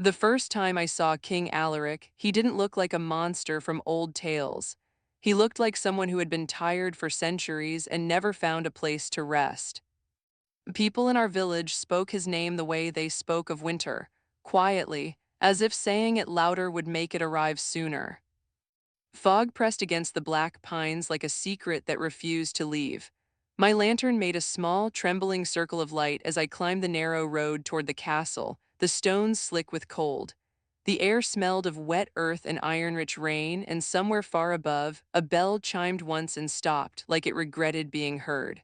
The first time I saw King Alaric, he didn't look like a monster from old tales. He looked like someone who had been tired for centuries and never found a place to rest. People in our village spoke his name the way they spoke of winter, quietly, as if saying it louder would make it arrive sooner. Fog pressed against the black pines like a secret that refused to leave. My lantern made a small, trembling circle of light as I climbed the narrow road toward the castle, the stones slick with cold. The air smelled of wet earth and iron-rich rain, and somewhere far above, a bell chimed once and stopped, like it regretted being heard.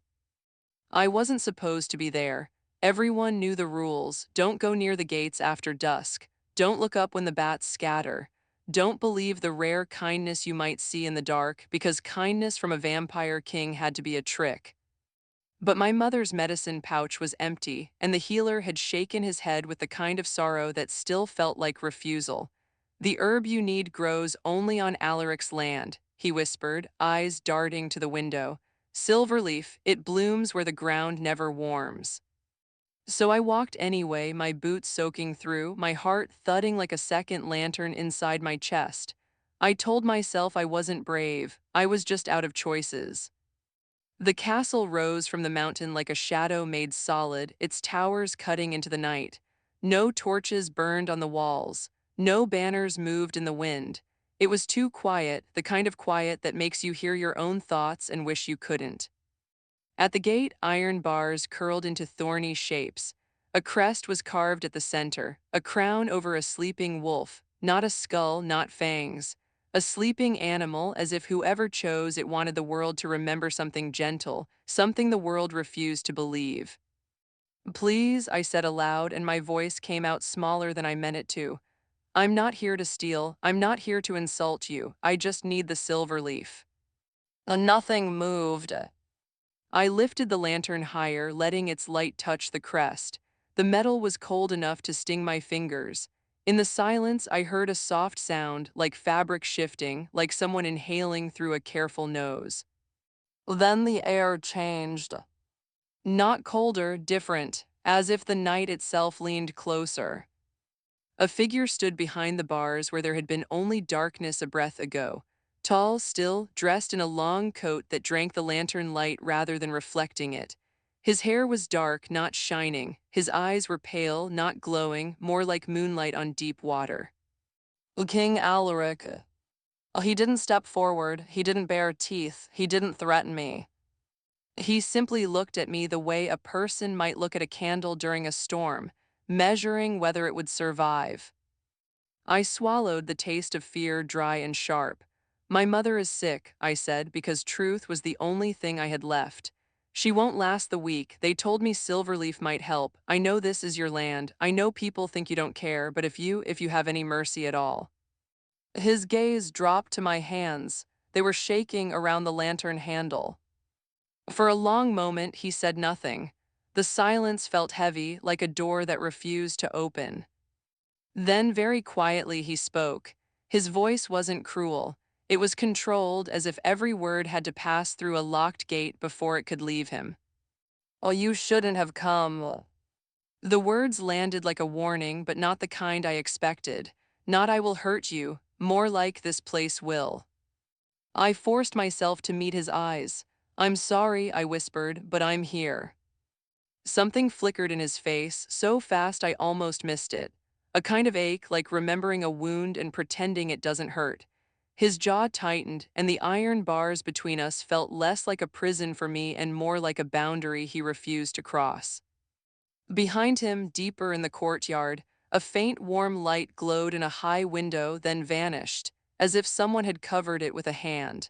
I wasn't supposed to be there. Everyone knew the rules. Don't go near the gates after dusk. Don't look up when the bats scatter. Don't believe the rare kindness you might see in the dark, because kindness from a vampire king had to be a trick. But my mother's medicine pouch was empty, and the healer had shaken his head with the kind of sorrow that still felt like refusal. The herb you need grows only on Alaric's land, he whispered, eyes darting to the window. Silverleaf, it blooms where the ground never warms. So I walked anyway, my boots soaking through, my heart thudding like a second lantern inside my chest. I told myself I wasn't brave, I was just out of choices. The castle rose from the mountain like a shadow made solid, its towers cutting into the night. No torches burned on the walls. No banners moved in the wind. It was too quiet, the kind of quiet that makes you hear your own thoughts and wish you couldn't. At the gate, iron bars curled into thorny shapes. A crest was carved at the center, a crown over a sleeping wolf, not a skull, not fangs. A sleeping animal, as if whoever chose it wanted the world to remember something gentle, something the world refused to believe. Please, I said aloud, and my voice came out smaller than I meant it to. I'm not here to steal, I'm not here to insult you, I just need the silver leaf. Nothing moved. I lifted the lantern higher, letting its light touch the crest. The metal was cold enough to sting my fingers. In the silence, I heard a soft sound, like fabric shifting, like someone inhaling through a careful nose. Then the air changed. Not colder, different, as if the night itself leaned closer. A figure stood behind the bars where there had been only darkness a breath ago. Tall, still, dressed in a long coat that drank the lantern light rather than reflecting it. His hair was dark, not shining. His eyes were pale, not glowing, more like moonlight on deep water. King Alaric. He didn't step forward, he didn't bare teeth, he didn't threaten me. He simply looked at me the way a person might look at a candle during a storm, measuring whether it would survive. I swallowed the taste of fear dry and sharp. My mother is sick, I said, because truth was the only thing I had left. She won't last the week. They told me Silverleaf might help. I know this is your land. I know people think you don't care, but if you have any mercy at all. His gaze dropped to my hands. They were shaking around the lantern handle. For a long moment, he said nothing. The silence felt heavy, like a door that refused to open. Then very quietly he spoke. His voice wasn't cruel. It was controlled, as if every word had to pass through a locked gate before it could leave him. Oh, you shouldn't have come. The words landed like a warning, but not the kind I expected. Not I will hurt you, more like this place will. I forced myself to meet his eyes. I'm sorry, I whispered, but I'm here. Something flickered in his face, so fast I almost missed it. A kind of ache, like remembering a wound and pretending it doesn't hurt. His jaw tightened, and the iron bars between us felt less like a prison for me and more like a boundary he refused to cross. Behind him, deeper in the courtyard, a faint warm light glowed in a high window, then vanished, as if someone had covered it with a hand.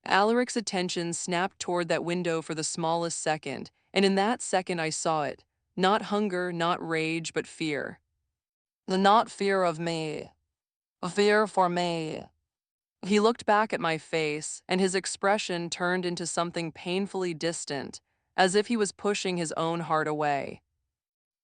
Alaric's attention snapped toward that window for the smallest second, and in that second I saw it. Not hunger, not rage, but fear. The not fear of me. Fear for me. He looked back at my face, and his expression turned into something painfully distant, as if he was pushing his own heart away.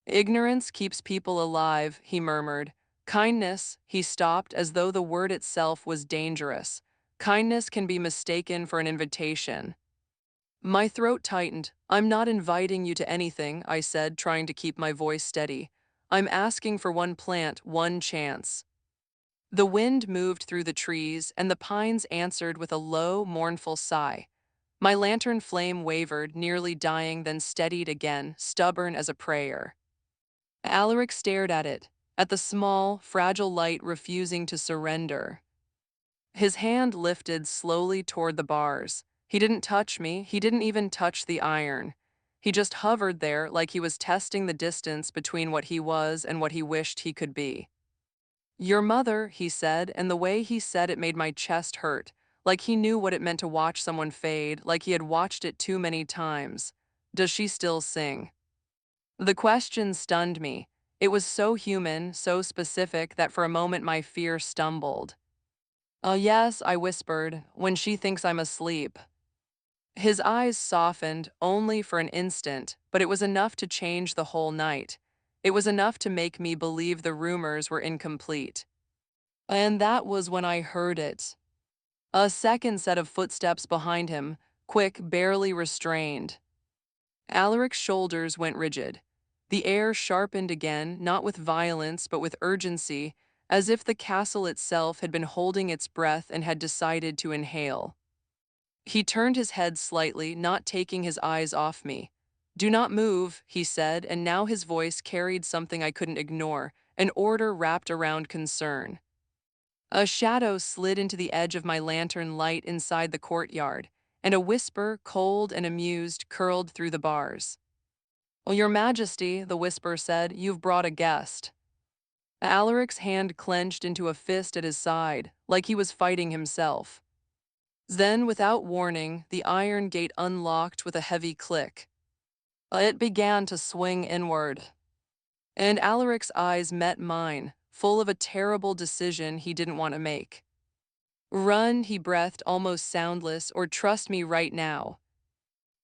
Ignorance keeps people alive, he murmured. Kindness, he stopped as though the word itself was dangerous. Kindness can be mistaken for an invitation. My throat tightened. I'm not inviting you to anything, I said, trying to keep my voice steady. I'm asking for one plant, one chance." The wind moved through the trees, and the pines answered with a low, mournful sigh. My lantern flame wavered, nearly dying, then steadied again, stubborn as a prayer. Alaric stared at the small, fragile light refusing to surrender. His hand lifted slowly toward the bars. He didn't touch me, he didn't even touch the iron. He just hovered there like he was testing the distance between what he was and what he wished he could be. "Your mother," he said, and the way he said it made my chest hurt, like he knew what it meant to watch someone fade, like he had watched it too many times. "Does she still sing?" The question stunned me. It was so human, so specific that for a moment my fear stumbled. Yes," I whispered, "when she thinks I'm asleep." His eyes softened only for an instant, but it was enough to change the whole night. It was enough to make me believe the rumors were incomplete. And that was when I heard it. A second set of footsteps behind him, quick, barely restrained. Alaric's shoulders went rigid. The air sharpened again, not with violence but with urgency, as if the castle itself had been holding its breath and had decided to inhale. He turned his head slightly, not taking his eyes off me. "Do not move," he said, and now his voice carried something I couldn't ignore, an order wrapped around concern. A shadow slid into the edge of my lantern light inside the courtyard, and a whisper, cold and amused, curled through the bars. "Well, Your Majesty," the whisper said, "you've brought a guest." Alaric's hand clenched into a fist at his side, like he was fighting himself. Then, without warning, the iron gate unlocked with a heavy click. It began to swing inward, and Alaric's eyes met mine, full of a terrible decision he didn't want to make. "Run," he breathed, almost soundless, "or trust me right now."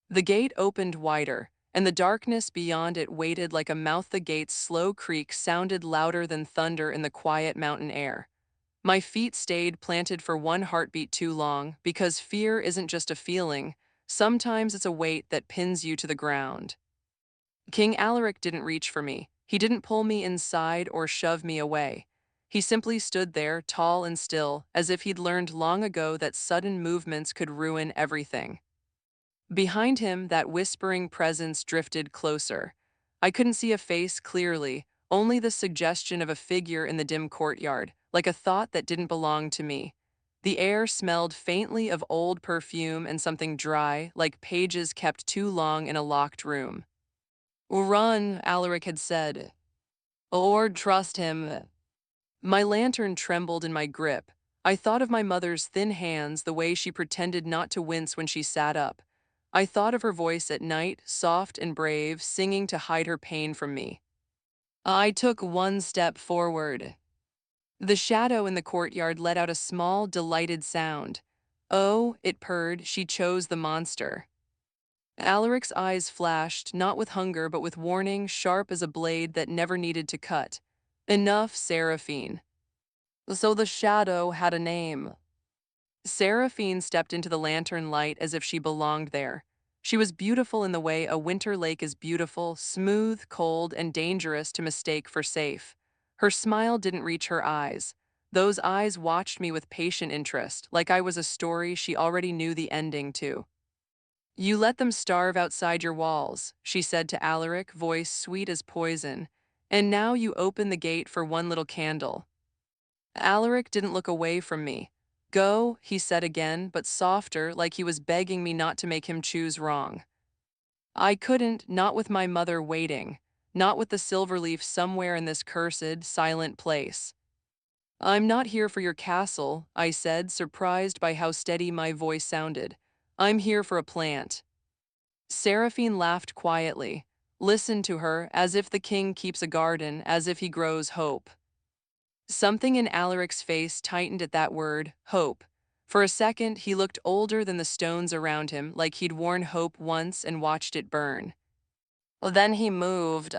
The gate opened wider, and the darkness beyond it waited like a mouth. The gate's slow creak sounded louder than thunder in the quiet mountain air. My feet stayed planted for one heartbeat too long, because fear isn't just a feeling. Sometimes it's a weight that pins you to the ground. King Alaric didn't reach for me. He didn't pull me inside or shove me away. He simply stood there, tall and still, as if he'd learned long ago that sudden movements could ruin everything. Behind him, that whispering presence drifted closer. I couldn't see a face clearly, only the suggestion of a figure in the dim courtyard, like a thought that didn't belong to me. The air smelled faintly of old perfume and something dry, like pages kept too long in a locked room. "Run," Alaric had said. "Or trust him." My lantern trembled in my grip. I thought of my mother's thin hands, the way she pretended not to wince when she sat up. I thought of her voice at night, soft and brave, singing to hide her pain from me. I took one step forward. The shadow in the courtyard let out a small, delighted sound. "Oh," it purred, "she chose the monster." Alaric's eyes flashed, not with hunger but with warning, sharp as a blade that never needed to cut. "Enough, Saraphene." So the shadow had a name. Saraphene stepped into the lantern light as if she belonged there. She was beautiful in the way a winter lake is beautiful, smooth, cold, and dangerous to mistake for safe. Her smile didn't reach her eyes. Those eyes watched me with patient interest, like I was a story she already knew the ending to. "You let them starve outside your walls," she said to Alaric, voice sweet as poison. "And now you open the gate for one little candle." Alaric didn't look away from me. "Go," he said again, but softer, like he was begging me not to make him choose wrong. I couldn't, not with my mother waiting, not with the Silverleaf somewhere in this cursed, silent place. "I'm not here for your castle," I said, surprised by how steady my voice sounded. "I'm here for a plant." Seraphine laughed quietly. Listen to her, as if the king keeps a garden, as if he grows hope. Something in Alaric's face tightened at that word, hope. For a second, he looked older than the stones around him, like he'd worn hope once and watched it burn. Then he moved.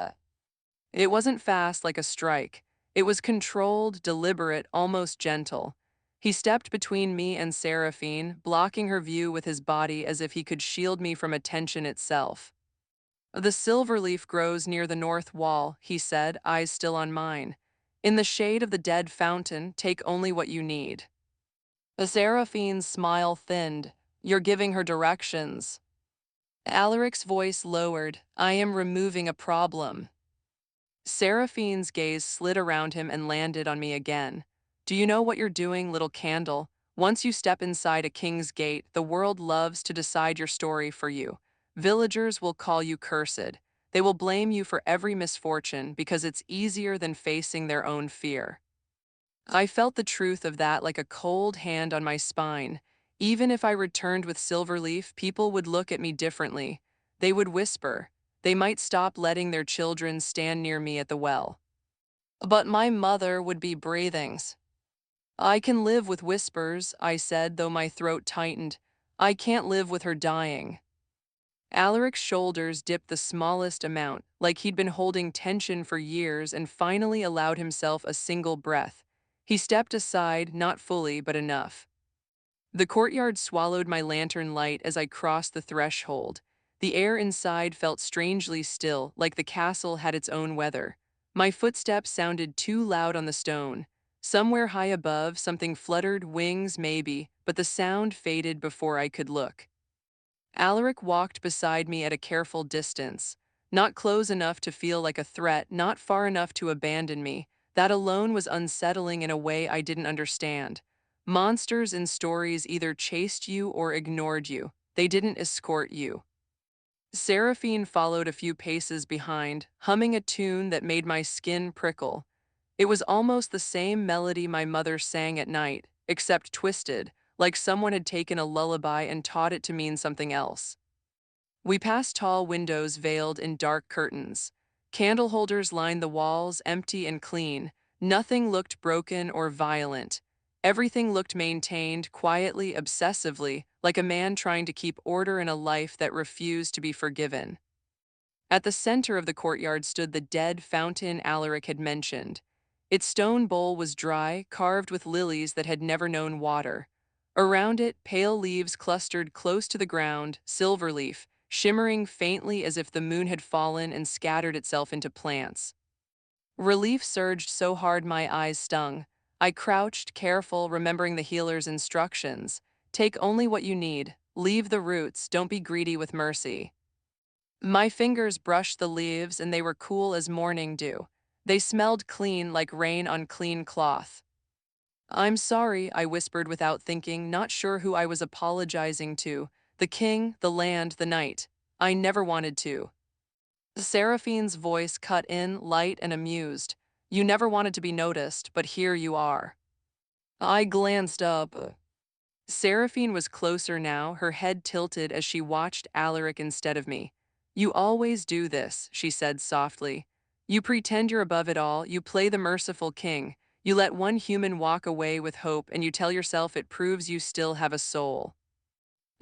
It wasn't fast like a strike. It was controlled, deliberate, almost gentle. He stepped between me and Seraphine, blocking her view with his body as if he could shield me from attention itself. The silverleaf grows near the north wall, he said, eyes still on mine. In the shade of the dead fountain, take only what you need. The Saraphene's smile thinned. You're giving her directions. Alaric's voice lowered. I am removing a problem. Saraphene's gaze slid around him and landed on me again. Do you know what you're doing, little candle? Once you step inside a king's gate, the world loves to decide your story for you. Villagers will call you cursed. They will blame you for every misfortune because it's easier than facing their own fear. I felt the truth of that like a cold hand on my spine. Even if I returned with Silverleaf, people would look at me differently. They would whisper. They might stop letting their children stand near me at the well. But my mother would be breathing. I can live with whispers, I said, though my throat tightened. I can't live with her dying. Alaric's shoulders dipped the smallest amount, like he'd been holding tension for years and finally allowed himself a single breath. He stepped aside, not fully, but enough. The courtyard swallowed my lantern light as I crossed the threshold. The air inside felt strangely still, like the castle had its own weather. My footsteps sounded too loud on the stone. Somewhere high above, something fluttered, wings maybe, but the sound faded before I could look. Alaric walked beside me at a careful distance, not close enough to feel like a threat, not far enough to abandon me. That alone was unsettling in a way I didn't understand. Monsters in stories either chased you or ignored you. They didn't escort you. Saraphene followed a few paces behind, humming a tune that made my skin prickle. It was almost the same melody my mother sang at night, except twisted, like someone had taken a lullaby and taught it to mean something else. We passed tall windows veiled in dark curtains. Candle holders lined the walls, empty and clean. Nothing looked broken or violent. Everything looked maintained, quietly, obsessively, like a man trying to keep order in a life that refused to be forgiven. At the center of the courtyard stood the dead fountain Alaric had mentioned. Its stone bowl was dry, carved with lilies that had never known water. Around it, pale leaves clustered close to the ground, silverleaf, shimmering faintly as if the moon had fallen and scattered itself into plants. Relief surged so hard my eyes stung. I crouched, careful, remembering the healer's instructions. Take only what you need. Leave the roots. Don't be greedy with mercy. My fingers brushed the leaves and they were cool as morning dew. They smelled clean like rain on clean cloth. I'm sorry, I whispered without thinking, not sure who I was apologizing to. The king, the land, the night. I never wanted to. Saraphene's voice cut in, light and amused. You never wanted to be noticed, but here you are. I glanced up. Saraphene was closer now, her head tilted as she watched Alaric instead of me. You always do this, she said softly. You pretend you're above it all, you play the merciful king. You let one human walk away with hope and you tell yourself it proves you still have a soul.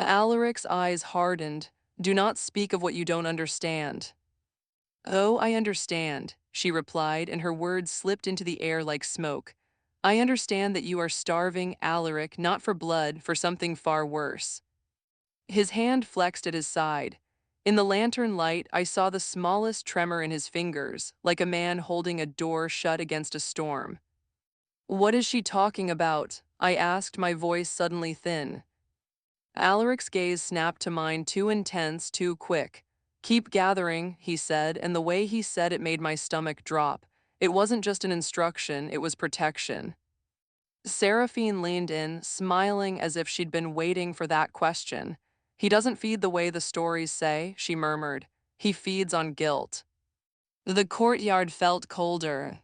Alaric's eyes hardened. Do not speak of what you don't understand. Oh, I understand, she replied, and her words slipped into the air like smoke. I understand that you are starving, Alaric, not for blood, for something far worse. His hand flexed at his side. In the lantern light, I saw the smallest tremor in his fingers, like a man holding a door shut against a storm. What is she talking about? I asked, my voice suddenly thin. Alaric's gaze snapped to mine, too intense, too quick. Keep gathering, he said, and the way he said it made my stomach drop. It wasn't just an instruction, it was protection. Saraphene leaned in, smiling as if she'd been waiting for that question. He doesn't feed the way the stories say, she murmured. He feeds on guilt. The courtyard felt colder.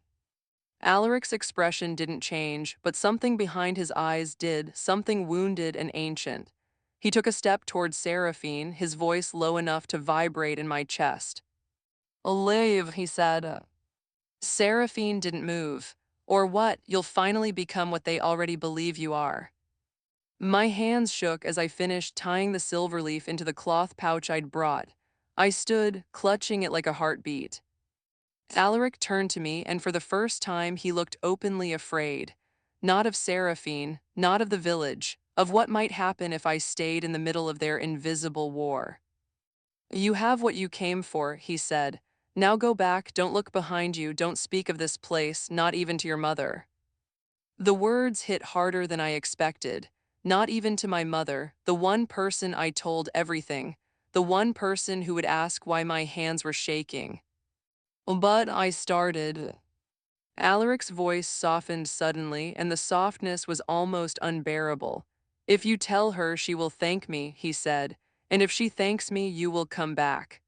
Alaric's expression didn't change, but something behind his eyes did, something wounded and ancient. He took a step toward Saraphene, his voice low enough to vibrate in my chest. Leave, he said. Saraphene didn't move. Or what? You'll finally become what they already believe you are. My hands shook as I finished tying the silverleaf into the cloth pouch I'd brought. I stood, clutching it like a heartbeat. Alaric turned to me, and for the first time he looked openly afraid. Not of Saraphene, not of the village, of what might happen if I stayed in the middle of their invisible war. You have what you came for, he said. Now go back, don't look behind you, don't speak of this place, not even to your mother. The words hit harder than I expected. Not even to my mother, the one person I told everything, the one person who would ask why my hands were shaking. But I started. Alaric's voice softened suddenly, and the softness was almost unbearable. If you tell her, she will thank me, he said, and if she thanks me, you will come back.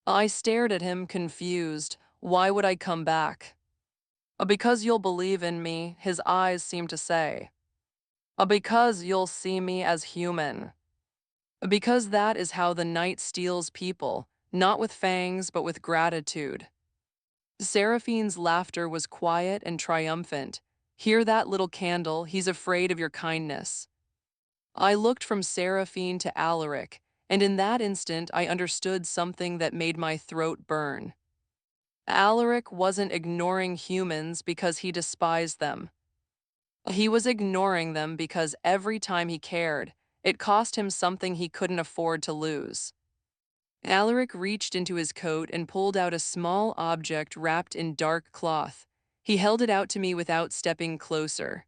I stared at him, confused. Why would I come back? Because you'll believe in me, his eyes seemed to say. Because you'll see me as human. Because that is how the night steals people, not with fangs, but with gratitude. Saraphene's laughter was quiet and triumphant. Hear that little candle, he's afraid of your kindness. I looked from Saraphene to Alaric, and in that instant I understood something that made my throat burn. Alaric wasn't ignoring humans because he despised them. He was ignoring them because every time he cared, it cost him something he couldn't afford to lose. Alaric reached into his coat and pulled out a small object wrapped in dark cloth. He held it out to me without stepping closer.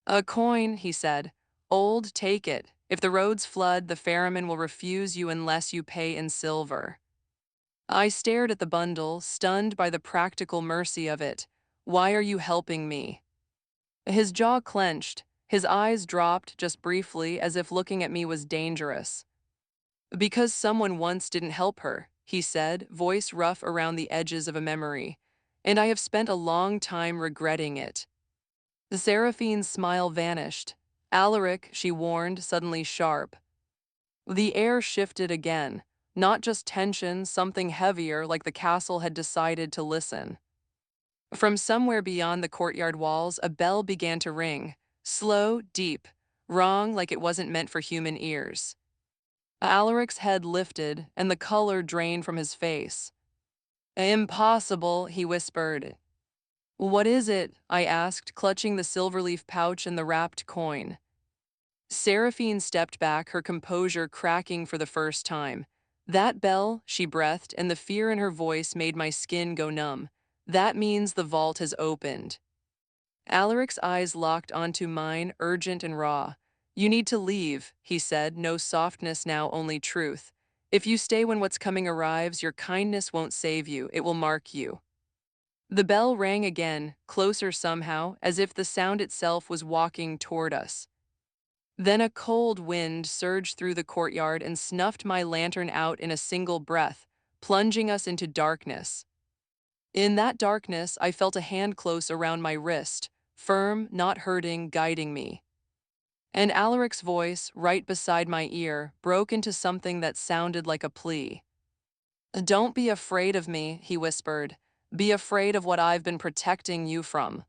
A coin, he said. Old, take it. If the roads flood, the ferryman will refuse you unless you pay in silver. I stared at the bundle, stunned by the practical mercy of it. Why are you helping me? His jaw clenched. His eyes dropped just briefly as if looking at me was dangerous. Because someone once didn't help her, he said, voice rough around the edges of a memory. And I have spent a long time regretting it. The Saraphene's smile vanished. Alaric, she warned, suddenly sharp. The air shifted again. Not just tension, something heavier, like the castle had decided to listen. From somewhere beyond the courtyard walls, a bell began to ring. Slow, deep, wrong like it wasn't meant for human ears. Alaric's head lifted, and the color drained from his face. Impossible, he whispered. What is it? I asked, clutching the Silverleaf pouch and the wrapped coin. Saraphene stepped back, her composure cracking for the first time. That bell, she breathed, and the fear in her voice made my skin go numb. That means the vault has opened. Alaric's eyes locked onto mine, urgent and raw. You need to leave, he said, no softness now, only truth. If you stay when what's coming arrives, your kindness won't save you, it will mark you. The bell rang again, closer somehow, as if the sound itself was walking toward us. Then a cold wind surged through the courtyard and snuffed my lantern out in a single breath, plunging us into darkness. In that darkness, I felt a hand close around my wrist, firm, not hurting, guiding me. And Alaric's voice, right beside my ear, broke into something that sounded like a plea. Don't be afraid of me, he whispered. Be afraid of what I've been protecting you from.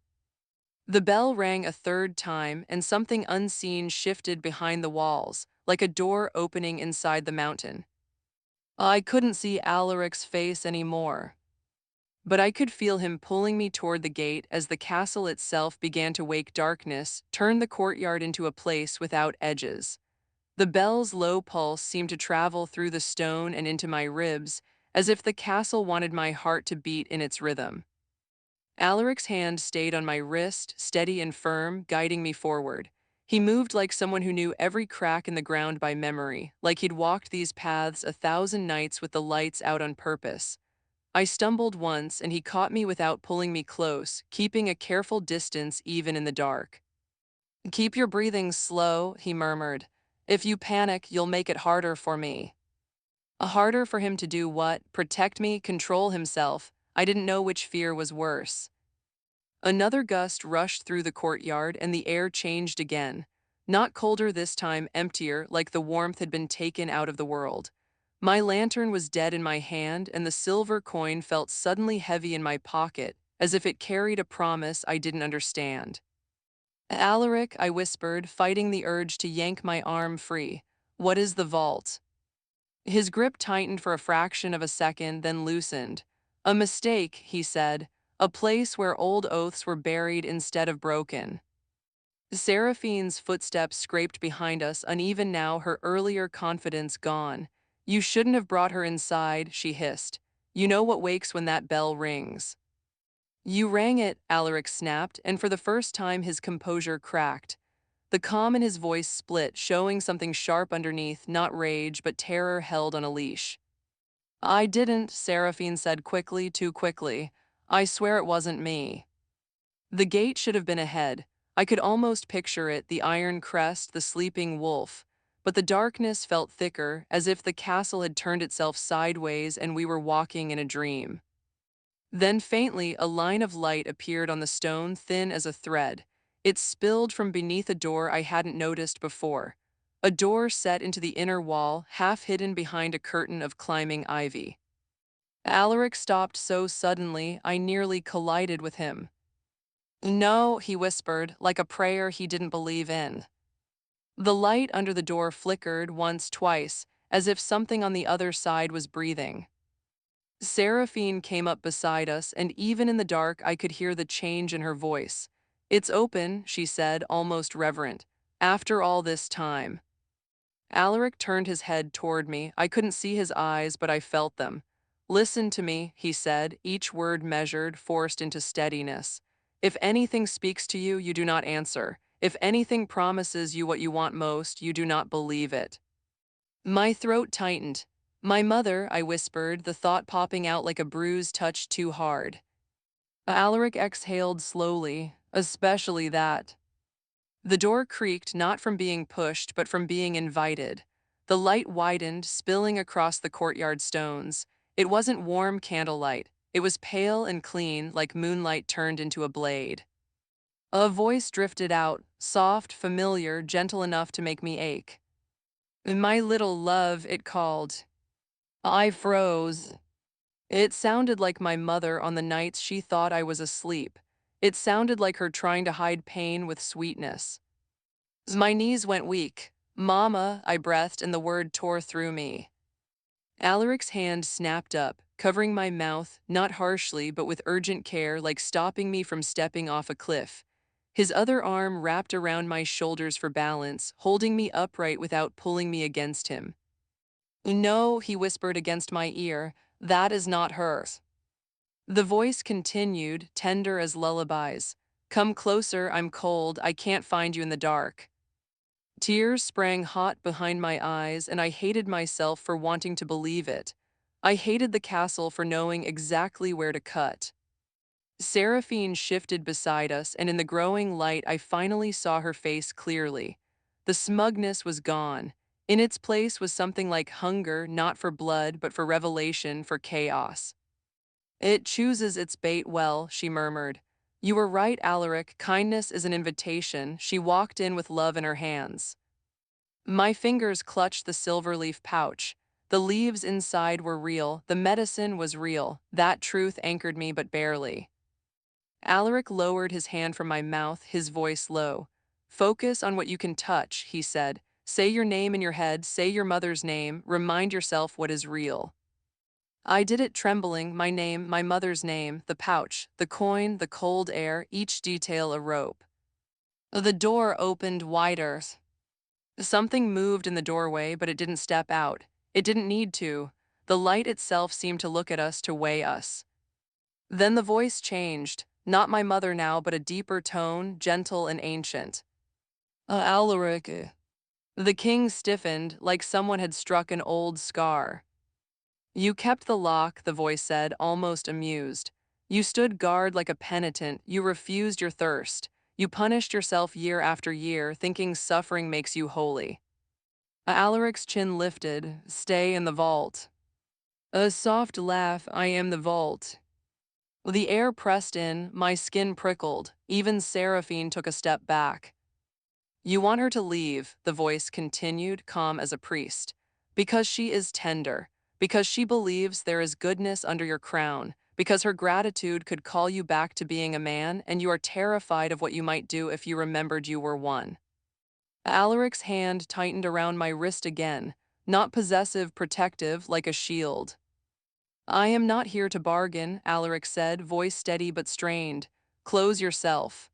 The bell rang a third time, and something unseen shifted behind the walls, like a door opening inside the mountain. I couldn't see Alaric's face anymore, but I could feel him pulling me toward the gate as the castle itself began to wake darkness, turn the courtyard into a place without edges. The bell's low pulse seemed to travel through the stone and into my ribs, as if the castle wanted my heart to beat in its rhythm. Alaric's hand stayed on my wrist, steady and firm, guiding me forward. He moved like someone who knew every crack in the ground by memory, like he'd walked these paths 1,000 nights with the lights out on purpose. I stumbled once, and he caught me without pulling me close, keeping a careful distance even in the dark. Keep your breathing slow, he murmured. If you panic, you'll make it harder for me. Harder for him to do what? Protect me, control himself. I didn't know which fear was worse. Another gust rushed through the courtyard, and the air changed again. Not colder this time, emptier, like the warmth had been taken out of the world. My lantern was dead in my hand, and the silver coin felt suddenly heavy in my pocket, as if it carried a promise I didn't understand. Alaric, I whispered, fighting the urge to yank my arm free. What is the vault? His grip tightened for a fraction of a second, then loosened. A mistake, he said. A place where old oaths were buried instead of broken. Saraphene's footsteps scraped behind us, uneven now, her earlier confidence gone. You shouldn't have brought her inside, she hissed. You know what wakes when that bell rings. You rang it, Alaric snapped, and for the first time his composure cracked. The calm in his voice split, showing something sharp underneath, not rage, but terror held on a leash. I didn't, Saraphene said quickly, too quickly. I swear it wasn't me. The gate should have been ahead. I could almost picture it, the iron crest, the sleeping wolf. But the darkness felt thicker, as if the castle had turned itself sideways and we were walking in a dream. Then faintly, a line of light appeared on the stone, thin as a thread. It spilled from beneath a door I hadn't noticed before. A door set into the inner wall, half hidden behind a curtain of climbing ivy. Alaric stopped so suddenly, I nearly collided with him. No, he whispered, like a prayer he didn't believe in. The light under the door flickered once, twice, as if something on the other side was breathing. Saraphene came up beside us, and even in the dark I could hear the change in her voice. It's open, she said, almost reverent. After all this time. Alaric turned his head toward me. I couldn't see his eyes, but I felt them. Listen to me, he said, each word measured, forced into steadiness. If anything speaks to you, you do not answer. If anything promises you what you want most, you do not believe it. My throat tightened. My mother, I whispered, the thought popping out like a bruise touched too hard. Alaric exhaled slowly, especially that. The door creaked, not from being pushed, but from being invited. The light widened, spilling across the courtyard stones. It wasn't warm candlelight. It was pale and clean, like moonlight turned into a blade. A voice drifted out, soft, familiar, gentle enough to make me ache. My little love, it called. I froze. It sounded like my mother on the nights she thought I was asleep. It sounded like her trying to hide pain with sweetness. My knees went weak. Mama, I breathed, and the word tore through me. Alaric's hand snapped up, covering my mouth, not harshly, but with urgent care, like stopping me from stepping off a cliff. His other arm wrapped around my shoulders for balance, holding me upright without pulling me against him. No, he whispered against my ear, that is not hers. The voice continued, tender as lullabies. Come closer, I'm cold, I can't find you in the dark. Tears sprang hot behind my eyes, and I hated myself for wanting to believe it. I hated the castle for knowing exactly where to cut. Saraphene shifted beside us, and in the growing light I finally saw her face clearly. The smugness was gone. In its place was something like hunger, not for blood, but for revelation, for chaos. It chooses its bait well, she murmured. You were right, Alaric, kindness is an invitation. She walked in with love in her hands. My fingers clutched the Silverleaf pouch. The leaves inside were real, the medicine was real. That truth anchored me, but barely. Alaric lowered his hand from my mouth, his voice low. Focus on what you can touch, he said. Say your name in your head, say your mother's name, remind yourself what is real. I did it trembling, my name, my mother's name, the pouch, the coin, the cold air, each detail a rope. The door opened wider. Something moved in the doorway, but it didn't step out. It didn't need to. The light itself seemed to look at us, to weigh us. Then the voice changed, not my mother now, but a deeper tone, gentle and ancient. Alaric. The king stiffened, like someone had struck an old scar. You kept the lock, the voice said, almost amused. You stood guard like a penitent, you refused your thirst. You punished yourself year after year, thinking suffering makes you holy. Alaric's chin lifted. Stay in the vault. A soft laugh, I am the vault. The air pressed in, my skin prickled. Even Saraphene took a step back. You want her to leave, the voice continued, calm as a priest. Because she is tender. Because she believes there is goodness under your crown. Because her gratitude could call you back to being a man, and you are terrified of what you might do if you remembered you were one. Alaric's hand tightened around my wrist again, not possessive, protective, like a shield. I am not here to bargain, Alaric said, voice steady but strained. Close yourself.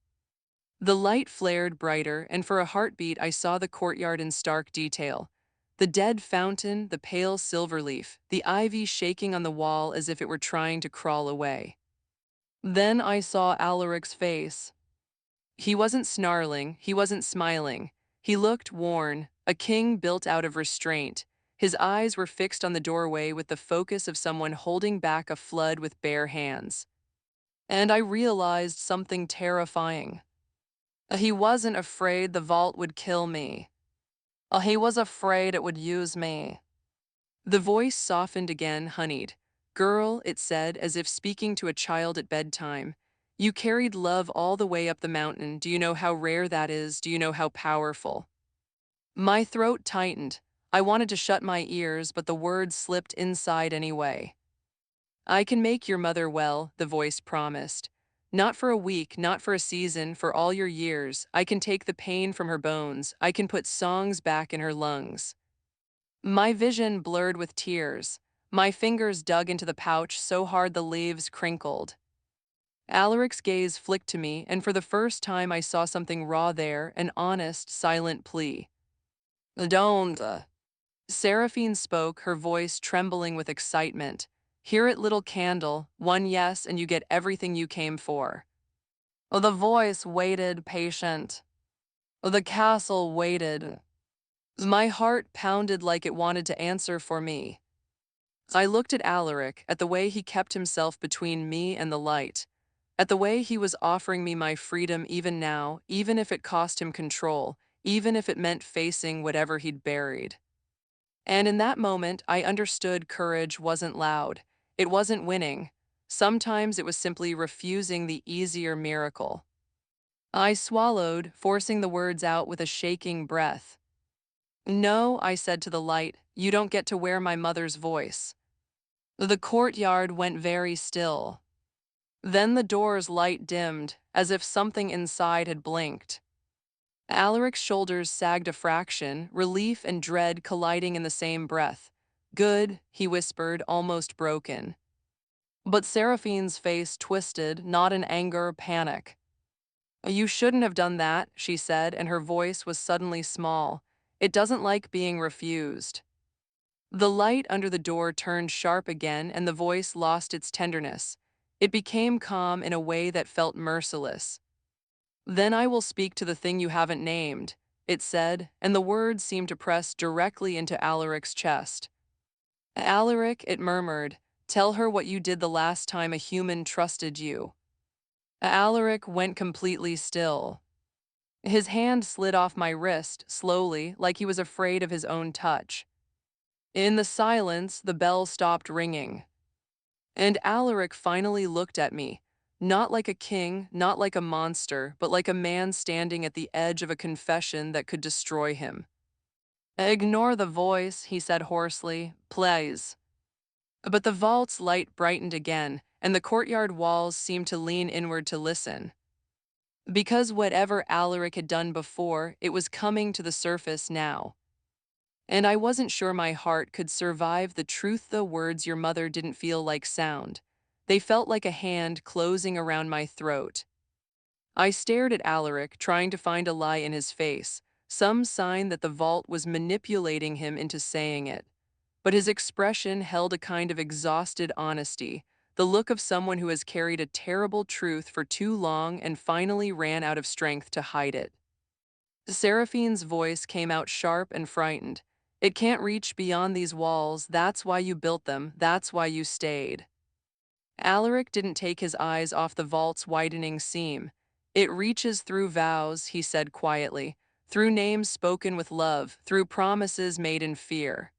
The light flared brighter, and for a heartbeat I saw the courtyard in stark detail. The dead fountain, the pale silverleaf, the ivy shaking on the wall as if it were trying to crawl away. Then I saw Alaric's face. He wasn't snarling, he wasn't smiling. He looked worn, a king built out of restraint. His eyes were fixed on the doorway with the focus of someone holding back a flood with bare hands. And I realized something terrifying. He wasn't afraid the vault would kill me. He was afraid it would use me. The voice softened again, honeyed. Girl, it said, as if speaking to a child at bedtime. You carried love all the way up the mountain. Do you know how rare that is? Do you know how powerful? My throat tightened. I wanted to shut my ears, but the words slipped inside anyway. I can make your mother well, the voice promised. Not for a week, not for a season, for all your years. I can take the pain from her bones. I can put songs back in her lungs. My vision blurred with tears. My fingers dug into the pouch so hard the leaves crinkled. Alaric's gaze flicked to me, and for the first time I saw something raw there, an honest, silent plea. Don't. Saraphene spoke, her voice trembling with excitement. Hear it, little candle. One yes, and you get everything you came for. The voice waited, patient. The castle waited. My heart pounded like it wanted to answer for me. I looked at Alaric, at the way he kept himself between me and the light, at the way he was offering me my freedom even now, even if it cost him control, even if it meant facing whatever he'd buried. And in that moment, I understood courage wasn't loud. It wasn't winning. Sometimes it was simply refusing the easier miracle. I swallowed, forcing the words out with a shaking breath. No, I said to the light, you don't get to wear my mother's voice. The courtyard went very still. Then the door's light dimmed, as if something inside had blinked. Alaric's shoulders sagged a fraction, relief and dread colliding in the same breath. Good, he whispered, almost broken. But Seraphine's face twisted, not in anger, panic. You shouldn't have done that, she said, and her voice was suddenly small. It doesn't like being refused. The light under the door turned sharp again, and the voice lost its tenderness. It became calm in a way that felt merciless. Then I will speak to the thing you haven't named, it said, and the words seemed to press directly into Alaric's chest. Alaric, it murmured, tell her what you did the last time a human trusted you. Alaric went completely still. His hand slid off my wrist, slowly, like he was afraid of his own touch. In the silence, the bell stopped ringing. And Alaric finally looked at me, not like a king, not like a monster, but like a man standing at the edge of a confession that could destroy him. Ignore the voice, he said hoarsely, please. But the vault's light brightened again, and the courtyard walls seemed to lean inward to listen. Because whatever Alaric had done before, it was coming to the surface now. And I wasn't sure my heart could survive the truth. The words your mother didn't feel like sound. They felt like a hand closing around my throat. I stared at Alaric, trying to find a lie in his face, some sign that the vault was manipulating him into saying it. But his expression held a kind of exhausted honesty, the look of someone who has carried a terrible truth for too long and finally ran out of strength to hide it. Seraphine's voice came out sharp and frightened. It can't reach beyond these walls, that's why you built them, that's why you stayed. Alaric didn't take his eyes off the vault's widening seam. It reaches through vows, he said quietly, through names spoken with love, through promises made in fear.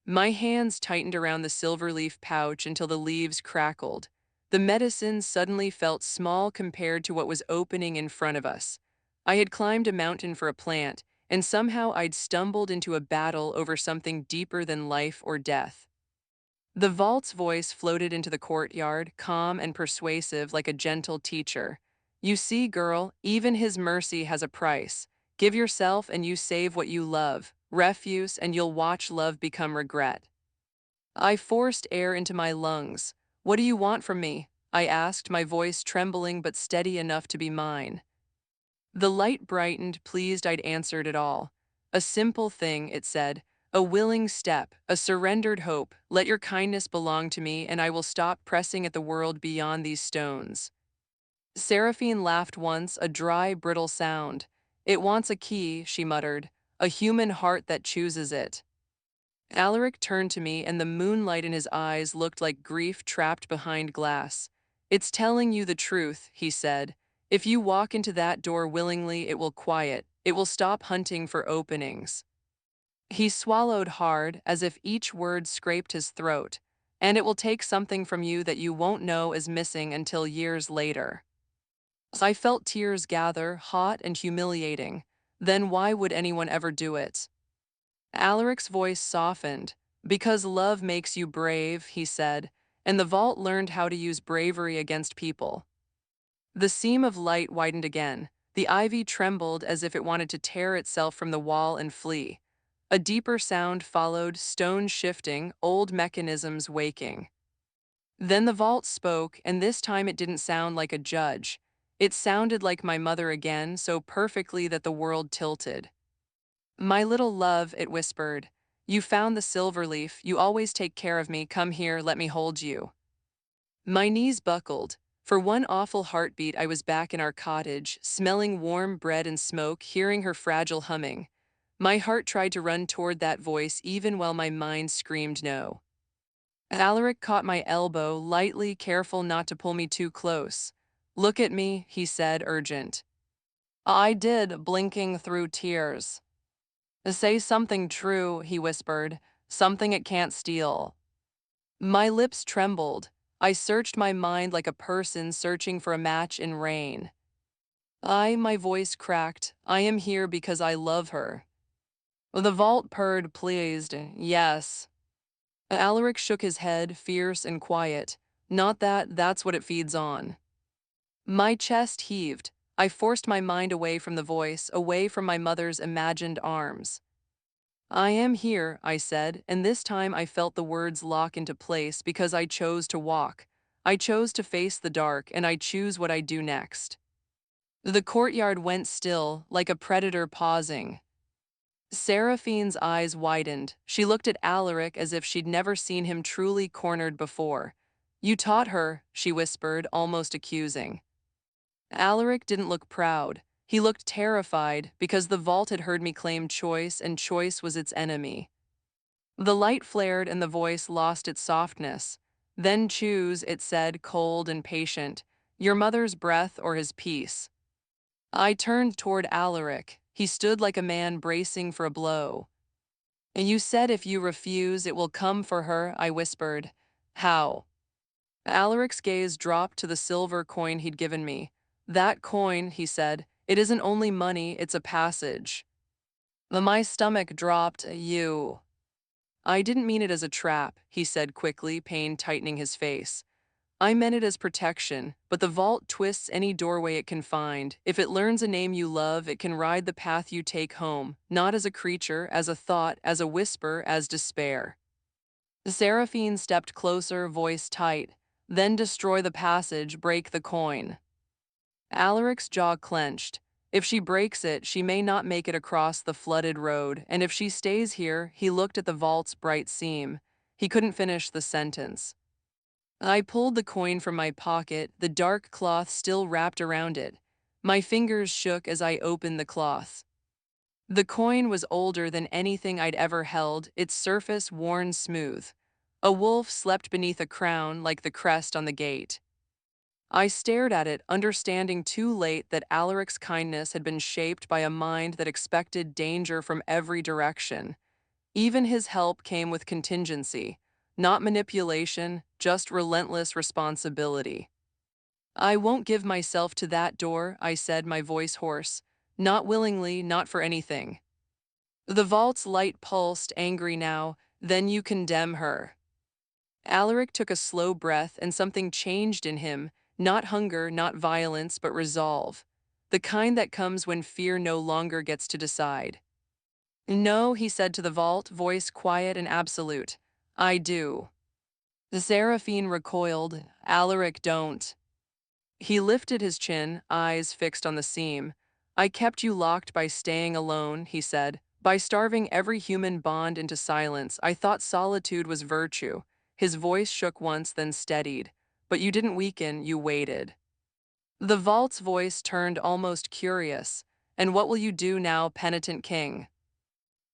My hands tightened around the silverleaf pouch until the leaves crackled. The medicine suddenly felt small compared to what was opening in front of us. I had climbed a mountain for a plant, and somehow I'd stumbled into a battle over something deeper than life or death. The vault's voice floated into the courtyard, calm and persuasive like a gentle teacher. You see, girl, even his mercy has a price. Give yourself and you save what you love. Refuse and you'll watch love become regret. I forced air into my lungs. What do you want from me? I asked, my voice trembling but steady enough to be mine. The light brightened, pleased I'd answered it all. A simple thing, it said. A willing step, a surrendered hope. Let your kindness belong to me, and I will stop pressing at the world beyond these stones. Seraphine laughed once, a dry, brittle sound. It wants a key, she muttered, a human heart that chooses it. Alaric turned to me, and the moonlight in his eyes looked like grief trapped behind glass. It's telling you the truth, he said. If you walk into that door willingly, it will quiet. It will stop hunting for openings. He swallowed hard, as if each word scraped his throat. And it will take something from you that you won't know is missing until years later. I felt tears gather, hot and humiliating. Then why would anyone ever do it? Alaric's voice softened. Because love makes you brave, he said, and the vault learned how to use bravery against people. The seam of light widened again. The ivy trembled as if it wanted to tear itself from the wall and flee. A deeper sound followed, stones shifting, old mechanisms waking. Then the vault spoke, and this time it didn't sound like a judge. It sounded like my mother again, so perfectly that the world tilted. My little love, it whispered. You found the Silverleaf. You always take care of me. Come here, let me hold you. My knees buckled. For one awful heartbeat, I was back in our cottage, smelling warm bread and smoke, hearing her fragile humming. My heart tried to run toward that voice even while my mind screamed no. Alaric caught my elbow, lightly, careful not to pull me too close. Look at me, he said, urgent. I did, blinking through tears. Say something true, he whispered, something it can't steal. My lips trembled. I searched my mind like a person searching for a match in rain. My voice cracked. I am here because I love her. The vault purred, pleased. Yes. Alaric shook his head, fierce and quiet. Not that, that's what it feeds on. My chest heaved. I forced my mind away from the voice, away from my mother's imagined arms. I am here, I said, and this time I felt the words lock into place because I chose to walk. I chose to face the dark, and I choose what I do next. The courtyard went still, like a predator pausing. Seraphine's eyes widened. She looked at Alaric as if she'd never seen him truly cornered before. You taught her, she whispered, almost accusing. Alaric didn't look proud. He looked terrified because the vault had heard me claim choice, and choice was its enemy. The light flared and the voice lost its softness. Then choose, it said, cold and patient, your mother's breath or his peace. I turned toward Alaric. He stood like a man bracing for a blow. And you said if you refuse, it will come for her, I whispered. How? Alaric's gaze dropped to the silver coin he'd given me. That coin, he said, it isn't only money, it's a passage. My stomach dropped. You. I didn't mean it as a trap, he said quickly, pain tightening his face. I meant it as protection, but the vault twists any doorway it can find. If it learns a name you love, it can ride the path you take home, not as a creature, as a thought, as a whisper, as despair. Saraphene stepped closer, voice tight. Then destroy the passage, break the coin. Alaric's jaw clenched. If she breaks it, she may not make it across the flooded road, and if she stays here, he looked at the vault's bright seam. He couldn't finish the sentence. I pulled the coin from my pocket, the dark cloth still wrapped around it. My fingers shook as I opened the cloth. The coin was older than anything I'd ever held, its surface worn smooth. A wolf slept beneath a crown like the crest on the gate. I stared at it, understanding too late that Alaric's kindness had been shaped by a mind that expected danger from every direction. Even his help came with contingency, not manipulation, just relentless responsibility. I won't give myself to that door, I said, my voice hoarse. Not willingly, not for anything. The vault's light pulsed, angry now. Then you condemn her. Alaric took a slow breath, and something changed in him. Not hunger, not violence, but resolve. The kind that comes when fear no longer gets to decide. No, he said to the vault, voice quiet and absolute. I do. The Seraphine recoiled. Alaric, don't. He lifted his chin, eyes fixed on the seam. I kept you locked by staying alone, he said. By starving every human bond into silence, I thought solitude was virtue. His voice shook once, then steadied. But you didn't weaken, you waited. The vault's voice turned almost curious. And what will you do now, penitent king?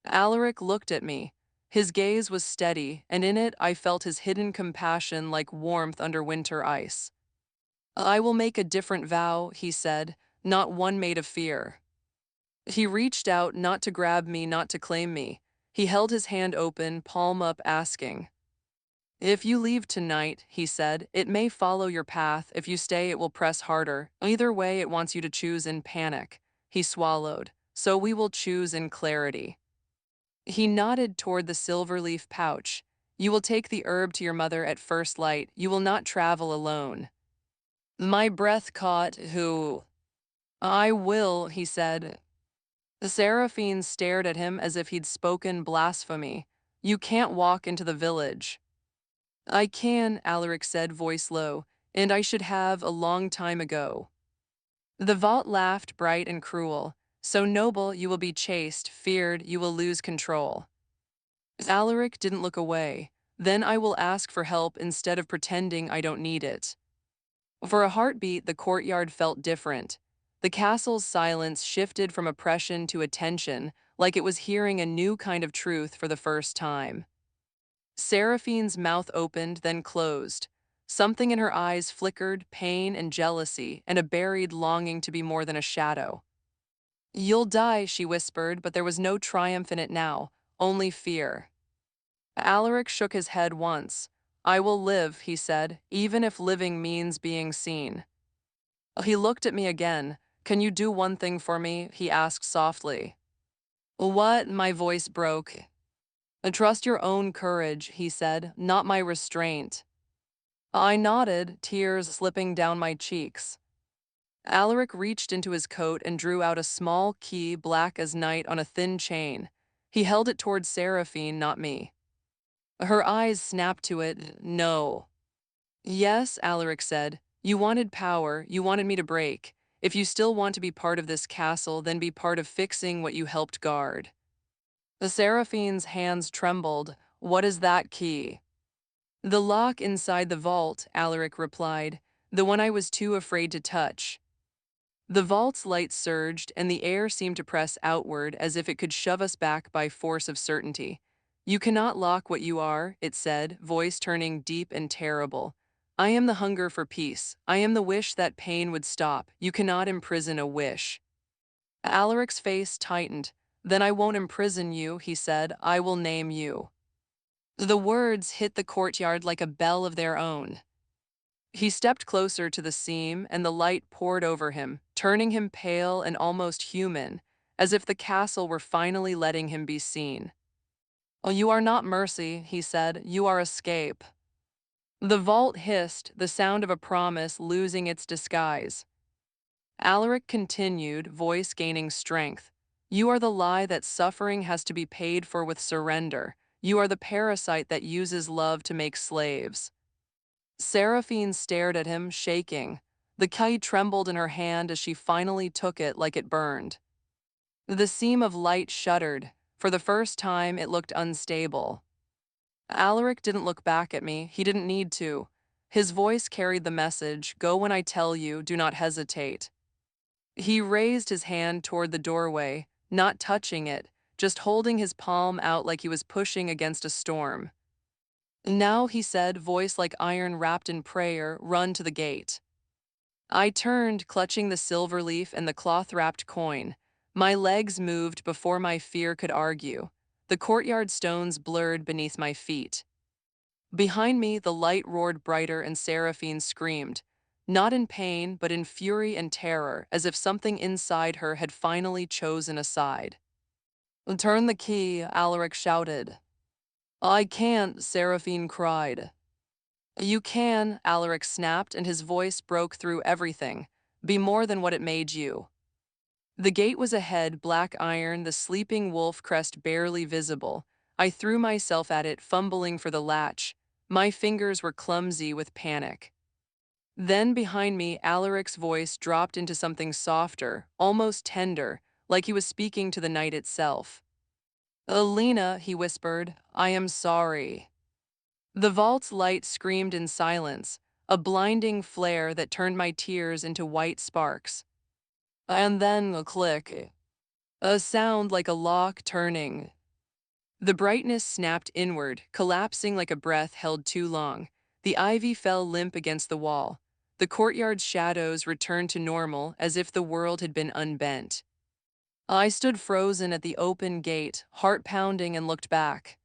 Alaric looked at me. His gaze was steady, and in it I felt his hidden compassion like warmth under winter ice. I will make a different vow, he said, not one made of fear. He reached out, not to grab me, not to claim me. He held his hand open, palm up, asking. If you leave tonight, he said, it may follow your path. If you stay, it will press harder. Either way, it wants you to choose in panic. He swallowed. So we will choose in clarity. He nodded toward the silverleaf pouch. You will take the herb to your mother at first light. You will not travel alone. My breath caught. Who? I will, he said. The Saraphene stared at him as if he'd spoken blasphemy. You can't walk into the village. I can, Alaric said, voice low, and I should have a long time ago. The vault laughed, bright and cruel. So noble, you will be chased, feared, you will lose control. Alaric didn't look away. Then I will ask for help instead of pretending I don't need it. For a heartbeat, the courtyard felt different. The castle's silence shifted from oppression to attention, like it was hearing a new kind of truth for the first time. Seraphine's mouth opened, then closed. Something in her eyes flickered, pain and jealousy, and a buried longing to be more than a shadow. You'll die, she whispered, but there was no triumph in it now, only fear. Alaric shook his head once. I will live, he said, even if living means being seen. He looked at me again. Can you do one thing for me? He asked softly. What? My voice broke. Trust your own courage, he said, not my restraint. I nodded, tears slipping down my cheeks. Alaric reached into his coat and drew out a small key, black as night, on a thin chain. He held it toward Saraphene, not me. Her eyes snapped to it. No. Yes, Alaric said. You wanted power, you wanted me to break. If you still want to be part of this castle, then be part of fixing what you helped guard. The Seraphine's hands trembled. What is that key? The lock inside the vault, Alaric replied. The one I was too afraid to touch. The vault's light surged, and the air seemed to press outward as if it could shove us back by force of certainty. You cannot lock what you are, it said, voice turning deep and terrible. I am the hunger for peace. I am the wish that pain would stop. You cannot imprison a wish. Alaric's face tightened. Then I won't imprison you, he said. I will name you. The words hit the courtyard like a bell of their own. He stepped closer to the seam, and the light poured over him, turning him pale and almost human, as if the castle were finally letting him be seen. Oh, you are not mercy, he said. You are escape. The vault hissed, the sound of a promise losing its disguise. Alaric continued, voice gaining strength. You are the lie that suffering has to be paid for with surrender. You are the parasite that uses love to make slaves. Saraphene stared at him, shaking. The key trembled in her hand as she finally took it like it burned. The seam of light shuddered. For the first time, it looked unstable. Alaric didn't look back at me. He didn't need to. His voice carried the message, go when I tell you, do not hesitate. He raised his hand toward the doorway, not touching it, just holding his palm out like he was pushing against a storm. Now, he said, voice like iron wrapped in prayer, run to the gate. I turned, clutching the silverleaf and the cloth-wrapped coin. My legs moved before my fear could argue. The courtyard stones blurred beneath my feet. Behind me, the light roared brighter and Saraphene screamed, not in pain, but in fury and terror, as if something inside her had finally chosen a side. Turn the key, Alaric shouted. I can't, Saraphene cried. You can, Alaric snapped, and his voice broke through everything. Be more than what it made you. The gate was ahead, black iron, the sleeping wolf crest barely visible. I threw myself at it, fumbling for the latch. My fingers were clumsy with panic. Then behind me, Alaric's voice dropped into something softer, almost tender, like he was speaking to the night itself. Alina, he whispered, I am sorry. The vault's light screamed in silence, a blinding flare that turned my tears into white sparks. And then a click, a sound like a lock turning. The brightness snapped inward, collapsing like a breath held too long. The ivy fell limp against the wall. The courtyard's shadows returned to normal as if the world had been unbent. I stood frozen at the open gate, heart pounding, and looked back.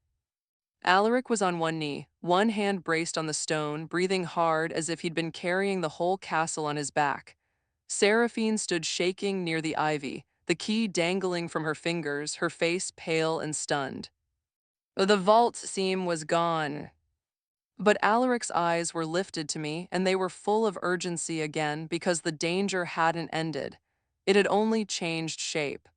Alaric was on one knee, one hand braced on the stone, breathing hard as if he'd been carrying the whole castle on his back. Saraphene stood shaking near the ivy, the key dangling from her fingers, her face pale and stunned. The vault seam was gone. But Alaric's eyes were lifted to me, and they were full of urgency again because the danger hadn't ended. It had only changed shape.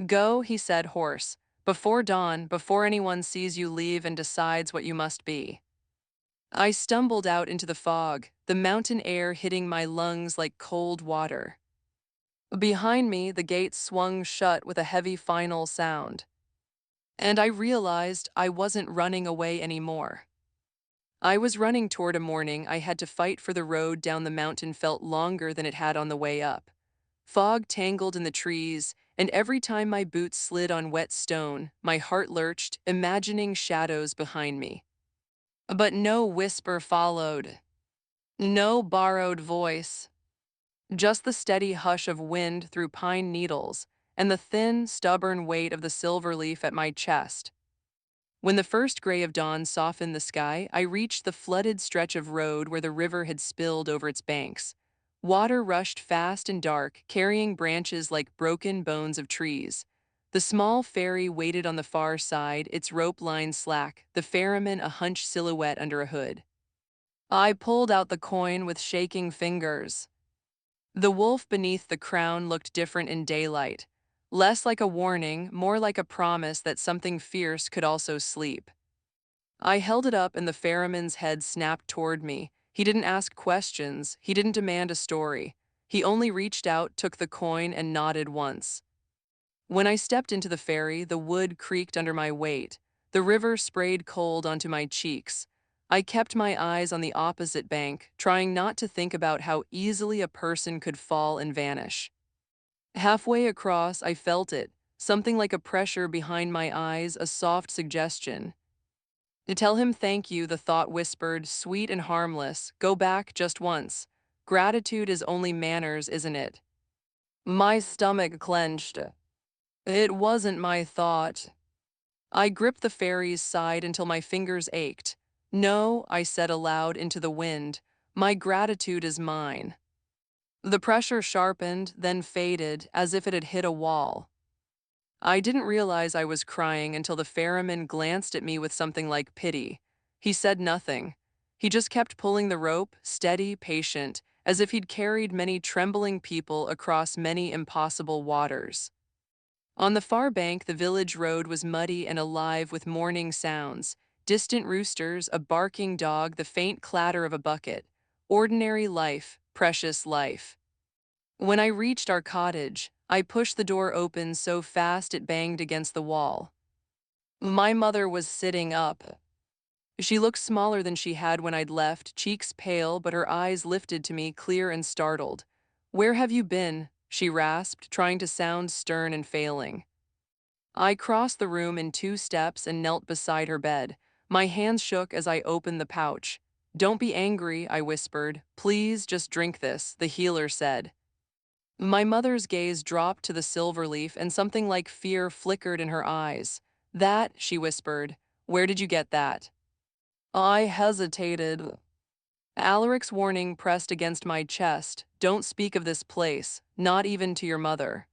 Go, he said, hoarse. Before dawn, before anyone sees you leave and decides what you must be. I stumbled out into the fog, the mountain air hitting my lungs like cold water. Behind me, the gate swung shut with a heavy final sound. And I realized I wasn't running away anymore. I was running toward a morning I had to fight for. The road down the mountain felt longer than it had on the way up. Fog tangled in the trees, and every time my boots slid on wet stone, my heart lurched, imagining shadows behind me. But no whisper followed. No borrowed voice. Just the steady hush of wind through pine needles, and the thin, stubborn weight of the silverleaf at my chest. When the first gray of dawn softened the sky, I reached the flooded stretch of road where the river had spilled over its banks. Water rushed fast and dark, carrying branches like broken bones of trees. The small ferry waited on the far side, its rope line slack, the ferryman a hunched silhouette under a hood. I pulled out the coin with shaking fingers. The wolf beneath the crown looked different in daylight. Less like a warning, more like a promise that something fierce could also sleep. I held it up and the ferryman's head snapped toward me. He didn't ask questions, he didn't demand a story. He only reached out, took the coin, and nodded once. When I stepped into the ferry, the wood creaked under my weight. The river sprayed cold onto my cheeks. I kept my eyes on the opposite bank, trying not to think about how easily a person could fall and vanish. Halfway across, I felt it, something like a pressure behind my eyes, a soft suggestion. To tell him thank you, the thought whispered, sweet and harmless. Go back just once. Gratitude is only manners, isn't it? My stomach clenched. It wasn't my thought. I gripped the ferry's side until my fingers ached. No, I said aloud into the wind. My gratitude is mine. The pressure sharpened, then faded, as if it had hit a wall. I didn't realize I was crying until the ferryman glanced at me with something like pity. He said nothing. He just kept pulling the rope, steady, patient, as if he'd carried many trembling people across many impossible waters. On the far bank, the village road was muddy and alive with morning sounds. Distant roosters, a barking dog, the faint clatter of a bucket. Ordinary life, precious life. When I reached our cottage, I pushed the door open so fast it banged against the wall. My mother was sitting up. She looked smaller than she had when I'd left, cheeks pale, but her eyes lifted to me, clear and startled. Where have you been? She rasped, trying to sound stern and failing. I crossed the room in 2 steps and knelt beside her bed. My hands shook as I opened the pouch. Don't be angry, I whispered. Please, just drink this, the healer said. My mother's gaze dropped to the silverleaf and something like fear flickered in her eyes. That, she whispered. Where did you get that? I hesitated. Alaric's warning pressed against my chest. Don't speak of this place, not even to your mother.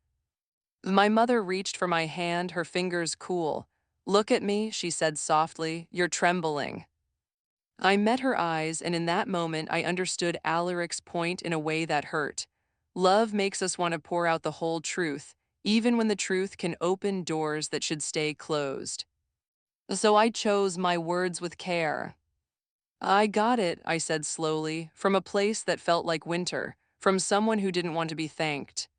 My mother reached for my hand, her fingers cool. Look at me, she said softly. You're trembling. I met her eyes, and in that moment I understood Alaric's point in a way that hurt. Love makes us want to pour out the whole truth, even when the truth can open doors that should stay closed. So I chose my words with care. I got it, I said slowly, from a place that felt like winter, from someone who didn't want to be thanked.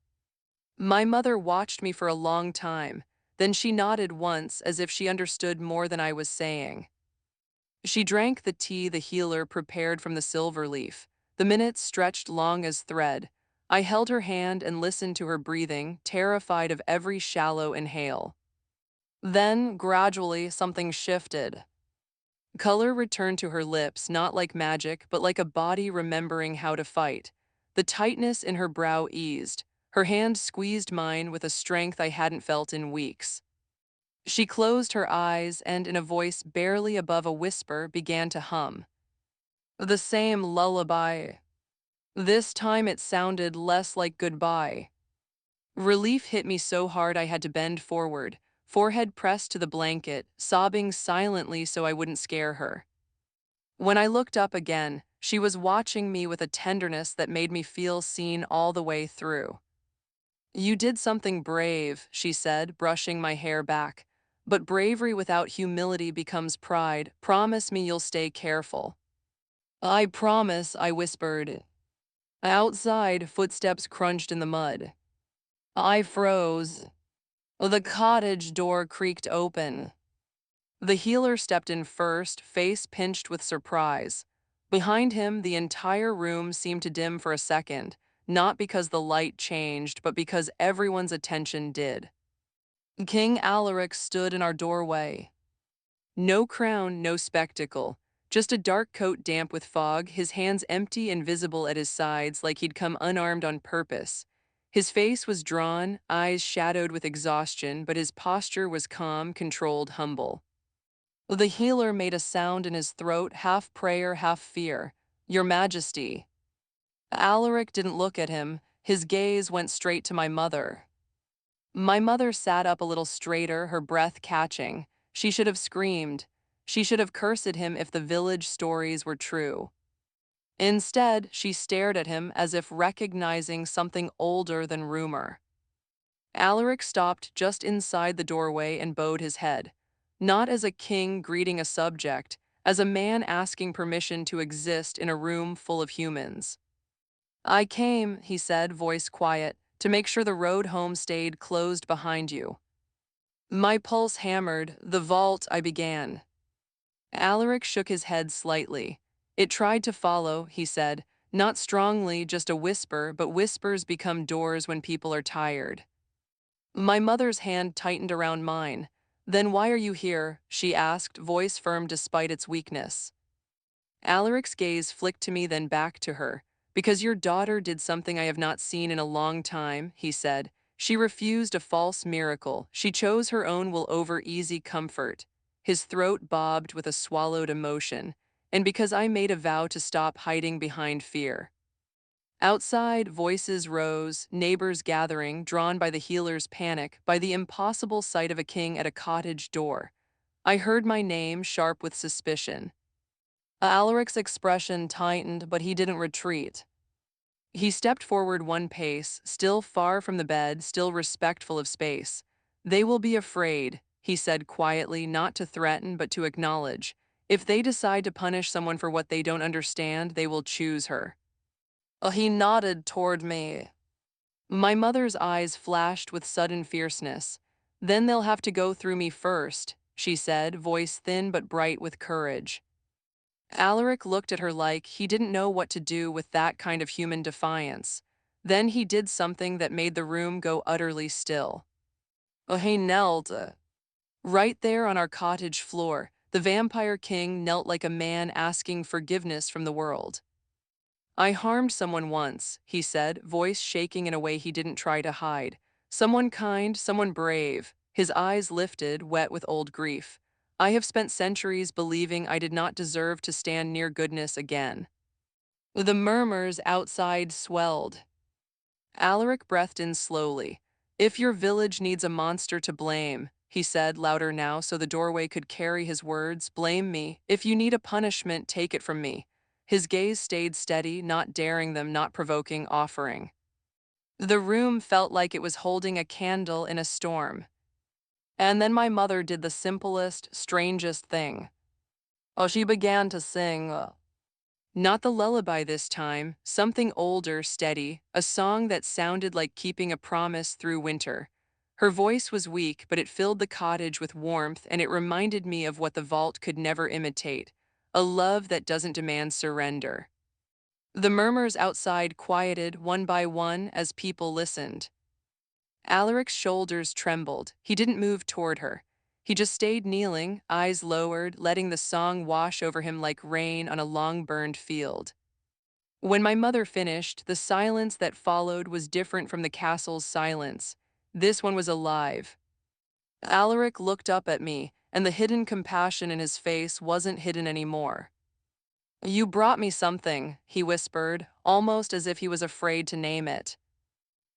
My mother watched me for a long time. Then she nodded once as if she understood more than I was saying. She drank the tea the healer prepared from the Silverleaf. The minutes stretched long as thread. I held her hand and listened to her breathing, terrified of every shallow inhale. Then, gradually, something shifted. Color returned to her lips, not like magic, but like a body remembering how to fight. The tightness in her brow eased. Her hand squeezed mine with a strength I hadn't felt in weeks. She closed her eyes and, in a voice barely above a whisper, began to hum. The same lullaby. This time it sounded less like goodbye. Relief hit me so hard I had to bend forward, forehead pressed to the blanket, sobbing silently so I wouldn't scare her. When I looked up again, she was watching me with a tenderness that made me feel seen all the way through. You did something brave, she said, brushing my hair back. But bravery without humility becomes pride. Promise me you'll stay careful. I promise, I whispered. Outside, footsteps crunched in the mud. I froze. The cottage door creaked open. The healer stepped in first, face pinched with surprise. Behind him, the entire room seemed to dim for a second, not because the light changed, but because everyone's attention did. King Alaric stood in our doorway. No crown, no spectacle, just a dark coat damp with fog, his hands empty and visible at his sides like he'd come unarmed on purpose. His face was drawn, eyes shadowed with exhaustion, but his posture was calm, controlled, humble. The healer made a sound in his throat, half prayer, half fear. Your Majesty. Alaric didn't look at him. His gaze went straight to my mother. My mother sat up a little straighter, her breath catching. She should have screamed. She should have cursed him if the village stories were true. Instead, she stared at him as if recognizing something older than rumor. Alaric stopped just inside the doorway and bowed his head, not as a king greeting a subject, as a man asking permission to exist in a room full of humans. I came, he said, voice quiet, to make sure the road home stayed closed behind you. My pulse hammered. The vault, I began. Alaric shook his head slightly. It tried to follow, he said, not strongly, just a whisper, but whispers become doors when people are tired. My mother's hand tightened around mine. Then why are you here? She asked, voice firm despite its weakness. Alaric's gaze flicked to me, then back to her. Because your daughter did something I have not seen in a long time, he said. She refused a false miracle. She chose her own will over easy comfort. His throat bobbed with a swallowed emotion. And because I made a vow to stop hiding behind fear. Outside, voices rose, neighbors gathering, drawn by the healer's panic, by the impossible sight of a king at a cottage door. I heard my name, sharp with suspicion. Alaric's expression tightened, but he didn't retreat. He stepped forward one pace, still far from the bed, still respectful of space. They will be afraid, he said quietly, not to threaten, but to acknowledge. If they decide to punish someone for what they don't understand, they will choose her. He nodded toward me. My mother's eyes flashed with sudden fierceness. Then they'll have to go through me first, she said, voice thin but bright with courage. Alaric looked at her like he didn't know what to do with that kind of human defiance. Then he did something that made the room go utterly still. He knelt. Right there on our cottage floor, the vampire king knelt like a man asking forgiveness from the world. I harmed someone once, he said, voice shaking in a way he didn't try to hide. Someone kind, someone brave. His eyes lifted, wet with old grief. I have spent centuries believing I did not deserve to stand near goodness again. The murmurs outside swelled. Alaric breathed in slowly. If your village needs a monster to blame, he said, louder now so the doorway could carry his words, blame me. If you need a punishment, take it from me. His gaze stayed steady, not daring them, not provoking, offering. The room felt like it was holding a candle in a storm. And then my mother did the simplest, strangest thing. She began to sing. Not the lullaby this time, something older, steady, a song that sounded like keeping a promise through winter. Her voice was weak, but it filled the cottage with warmth, and it reminded me of what the vault could never imitate, a love that doesn't demand surrender. The murmurs outside quieted one by one as people listened. Alaric's shoulders trembled. He didn't move toward her. He just stayed kneeling, eyes lowered, letting the song wash over him like rain on a long-burned field. When my mother finished, the silence that followed was different from the castle's silence. This one was alive. Alaric looked up at me, and the hidden compassion in his face wasn't hidden anymore. "You brought me something," he whispered, almost as if he was afraid to name it.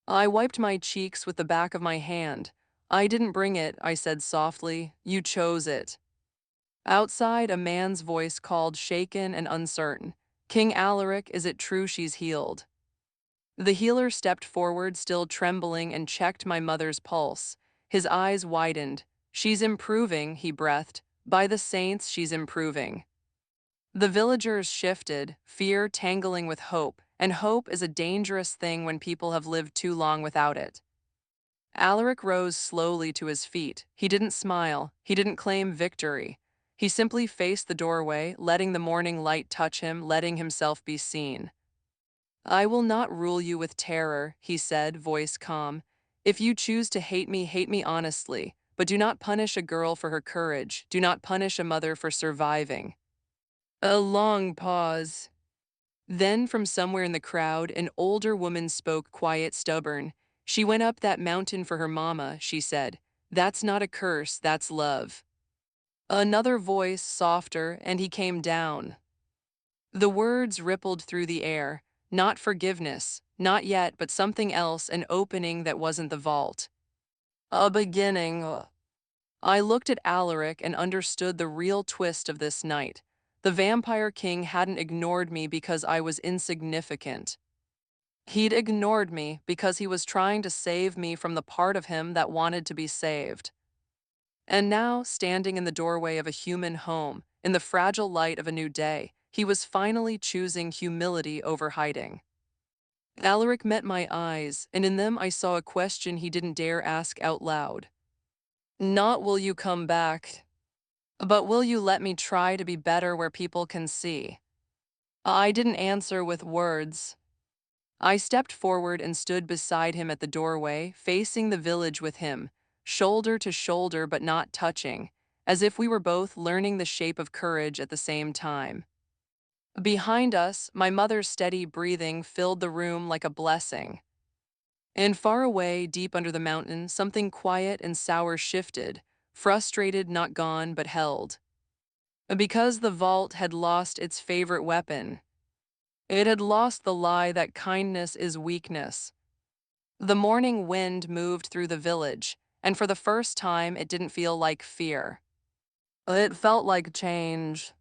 I wiped my cheeks with the back of my hand. "I didn't bring it," I said softly. "You chose it." Outside, a man's voice called, shaken and uncertain. "King Alaric, is it true she's healed?" The healer stepped forward, still trembling, and checked my mother's pulse. His eyes widened. "She's improving," he breathed. "By the saints, she's improving." The villagers shifted, fear tangling with hope, and hope is a dangerous thing when people have lived too long without it. Alaric rose slowly to his feet. He didn't smile. He didn't claim victory. He simply faced the doorway, letting the morning light touch him, letting himself be seen. "I will not rule you with terror," he said, voice calm. "If you choose to hate me honestly. But do not punish a girl for her courage. Do not punish a mother for surviving." A long pause. Then, from somewhere in the crowd, an older woman spoke, quiet, stubborn. "She went up that mountain for her mama," she said. "That's not a curse, that's love." Another voice, softer, "And he came down." The words rippled through the air. Not forgiveness, not yet, but something else, an opening that wasn't the vault. A beginning. I looked at Alaric and understood the real twist of this night. The Vampire King hadn't ignored me because I was insignificant. He'd ignored me because he was trying to save me from the part of him that wanted to be saved. And now, standing in the doorway of a human home, in the fragile light of a new day, he was finally choosing humility over hiding. Alaric met my eyes, and in them I saw a question he didn't dare ask out loud. "Not will you come back, but will you let me try to be better where people can see?" I didn't answer with words. I stepped forward and stood beside him at the doorway, facing the village with him, shoulder to shoulder but not touching, as if we were both learning the shape of courage at the same time. Behind us, my mother's steady breathing filled the room like a blessing. And far away, deep under the mountain, something quiet and sour shifted, frustrated, not gone, but held. Because the vault had lost its favorite weapon. It had lost the lie that kindness is weakness. The morning wind moved through the village, and for the first time it didn't feel like fear. It felt like change.